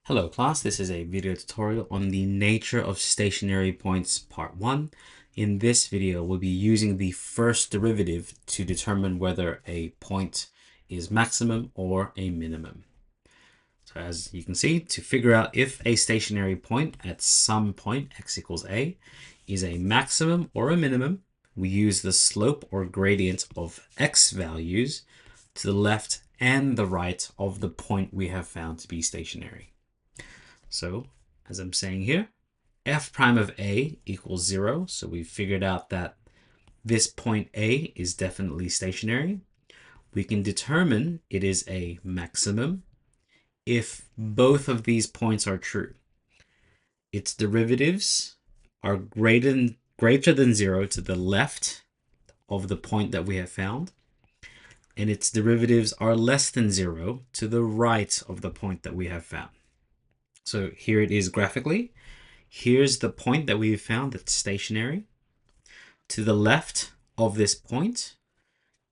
Hello class, this is a video tutorial on the nature of stationary points part 1. In this video, we'll be using the first derivative to determine whether a point is maximum or a minimum. So as you can see, to figure out if a stationary point at some point x equals a is a maximum or a minimum, we use the slope or gradient of x values to the left and the right of the point we have found to be stationary. So as I'm saying here, f prime of a equals 0. So we figured out that this point A is definitely stationary. We can determine it is a maximum if both of these points are true. Its derivatives are greater than 0 to the left of the point that we have found, and its derivatives are less than 0 to the right of the point that we have found. So here it is graphically. Here's the point that we've found that's stationary. To the left of this point,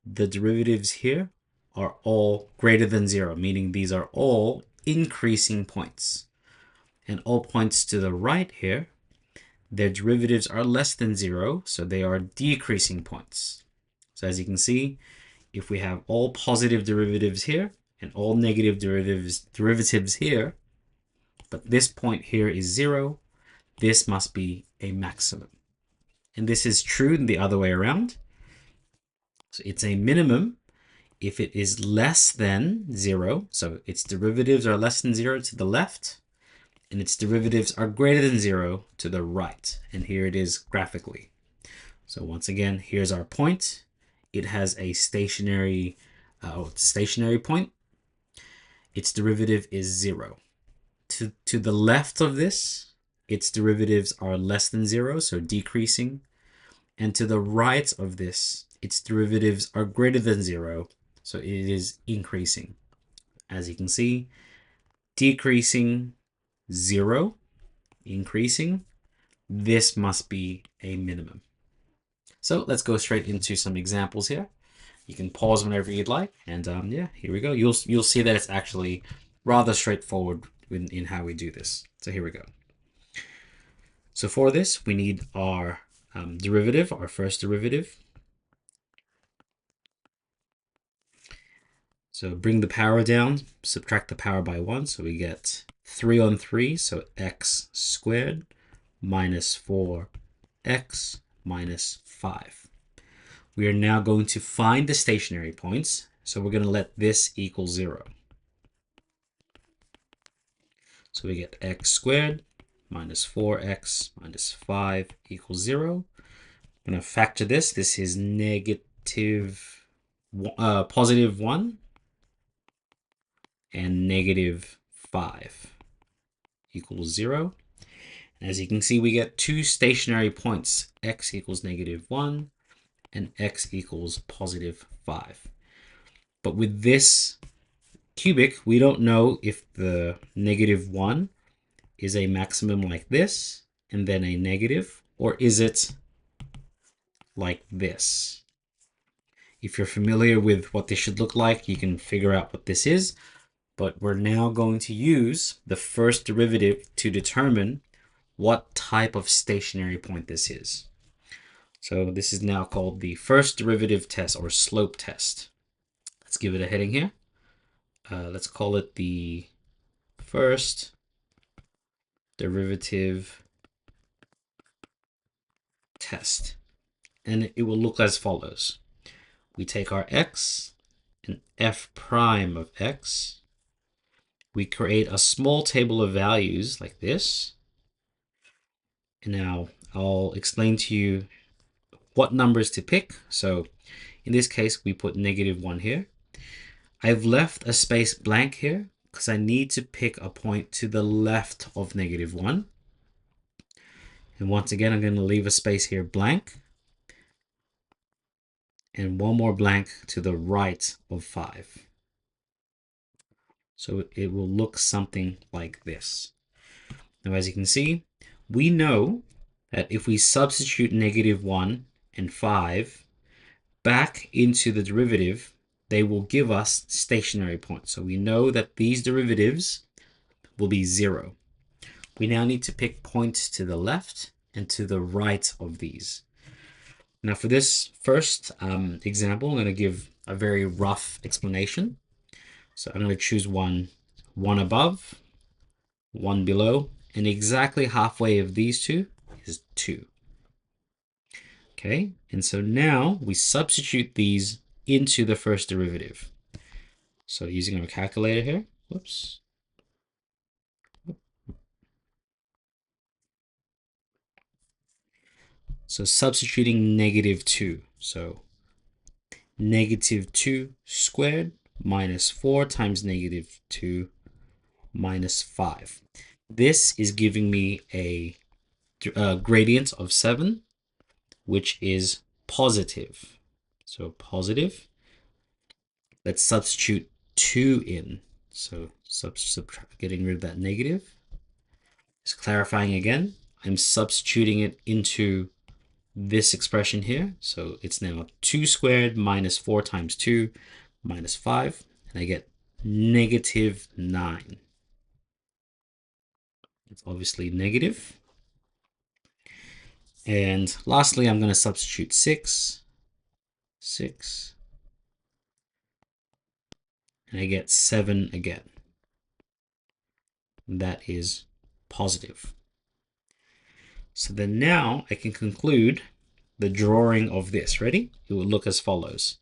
the derivatives here are all greater than 0, meaning these are all increasing points. And all points to the right here, their derivatives are less than 0, so they are decreasing points. So as you can see, if we have all positive derivatives here and all negative derivatives here, but this point here is 0, this must be a maximum. And this is true the other way around. So it's a minimum if it is less than 0. So its derivatives are less than 0 to the left, and its derivatives are greater than 0 to the right. And here it is graphically. So once again, here's our point. It has a stationary point. Its derivative is 0. To the left of this, its derivatives are less than 0, so decreasing. And to the right of this, its derivatives are greater than 0, so it is increasing. As you can see, decreasing, 0, increasing, this must be a minimum. So let's go straight into some examples here. You can pause whenever you'd like, and yeah, here we go. You'll see that it's actually rather straightforward in how we do this. So here we go. So for this, we need our derivative, our first derivative. So bring the power down, subtract the power by 1, so we get 3 on 3, so x squared minus 4x minus 5. We are now going to find the stationary points, so we're going to let this equal 0. So we get x squared minus 4x minus 5 equals 0. I'm going to factor this. This is positive 1 and negative 5 equals 0. And as you can see, we get two stationary points, x equals negative 1 and x equals positive 5. But with this cubic, we don't know if the negative 1 is a maximum like this and then a negative, or is it like this? If you're familiar with what this should look like, you can figure out what this is. But we're now going to use the first derivative to determine what type of stationary point this is. So this is now called the first derivative test or slope test. Let's give it a heading here. Let's call it the first derivative test. And it will look as follows. We take our x and f prime of x. We create a small table of values like this. And now I'll explain to you what numbers to pick. So in this case, we put negative 1 here. I've left a space blank here because I need to pick a point to the left of negative 1. And once again, I'm going to leave a space here blank. And one more blank to the right of 5. So it will look something like this. Now, as you can see, we know that if we substitute negative 1 and 5 back into the derivative, they will give us stationary points. So we know that these derivatives will be 0. We now need to pick points to the left and to the right of these. Now for this first example, I'm going to give a very rough explanation. So I'm going to choose one above, one below, and exactly halfway of these two is 2. Okay, and so now we substitute these into the first derivative. So using our calculator here, whoops. So substituting -2. So -2 squared minus 4 times -2 minus 5. This is giving me a gradient of 7, which is positive. So positive. Let's substitute 2 in. So getting rid of that negative. Just clarifying again, I'm substituting it into this expression here. So it's now 2 squared minus 4 times 2 minus 5. And I get -9. It's obviously negative. And lastly, I'm going to substitute 6. And I get 7 again. That is positive. So then now I can conclude the drawing of this. Ready? It will look as follows.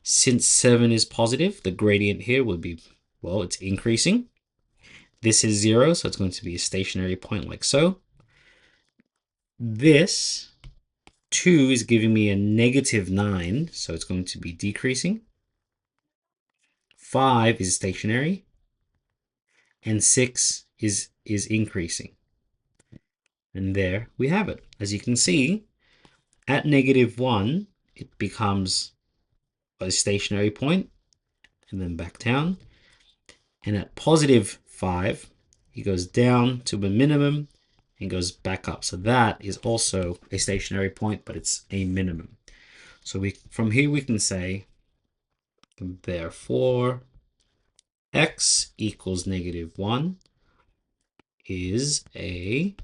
Since 7 is positive, the gradient here would be, well, it's increasing. This is 0, so it's going to be a stationary point like so. This 2 is giving me a -9, so it's going to be decreasing. 5 is stationary. And 6 is increasing. And there we have it. As you can see, at -1, it becomes a stationary point, and then back down. And at +5, it goes down to a minimum and goes back up. So that is also a stationary point, but it's a minimum. So from here we can say, therefore, x equals -1 is a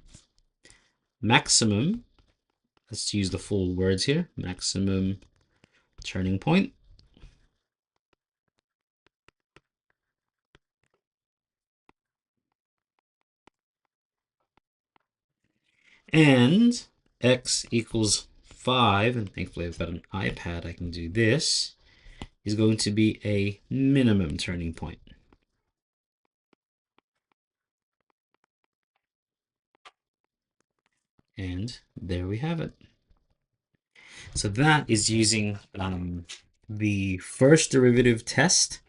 maximum, let's use the full words here, maximum turning point. And x equals 5, and thankfully I've got an iPad, I can do this, is going to be a minimum turning point. And there we have it. So that is using the first derivative test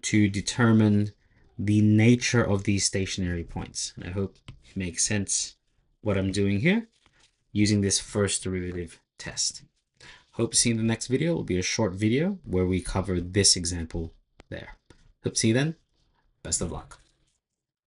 to determine the nature of these stationary points. And I hope it makes sense what I'm doing here using this first derivative test. Hope to see you in the next video. It will be a short video where we cover this example there. Hope to see you then. Best of luck.